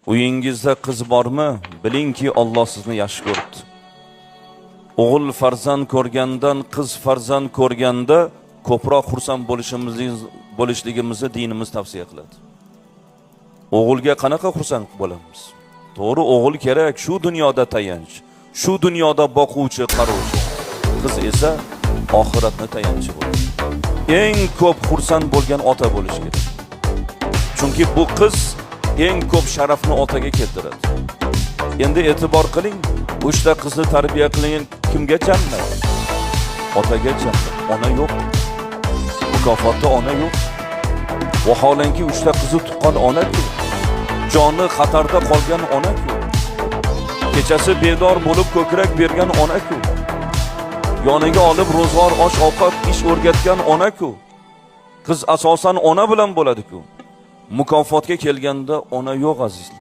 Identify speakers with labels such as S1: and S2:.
S1: Uyingizda qiz bormi? Bilingki Alloh sizni yaxshi ko'ribdi. O'g'il farzand ko'rgandan qiz farzand ko'rganda ko'proq xursand bo'lishligimizni dinimiz tavsiya qiladi. O'g'ilga qanaqa xursand bo'lamiz? To'g'ri, o'g'il kerak, shu dunyoda tayanch, shu dunyoda boquvchi, qaruvchi. Qiz esa oxiratni tayanchi bo'ladi. Eng ko'p xursand bo'lgan ota bo'lish kerak. Chunki bu qiz eng ko'p sharafni otaga keltiradi. Endi e'tibor qiling, 3 ta qizni tarbiya qilingan kimga jannat? Otaga jannat. Ona yo'q. Mukofotda ona yo'q. Vaholanki 3 ta qizni tuqqan ona-ku. Joni xatarda qolgan ona-ku. Kechasi bedor bo'lib ko'krak bergan ona-ku. Yoniga olib ro'zg'or, osh-ovqat, ish o'rgatgan ona-ku. Qiz asosan ona bilan bo'ladi-ku. Mukofotga kelganda ona yo'q azizlar.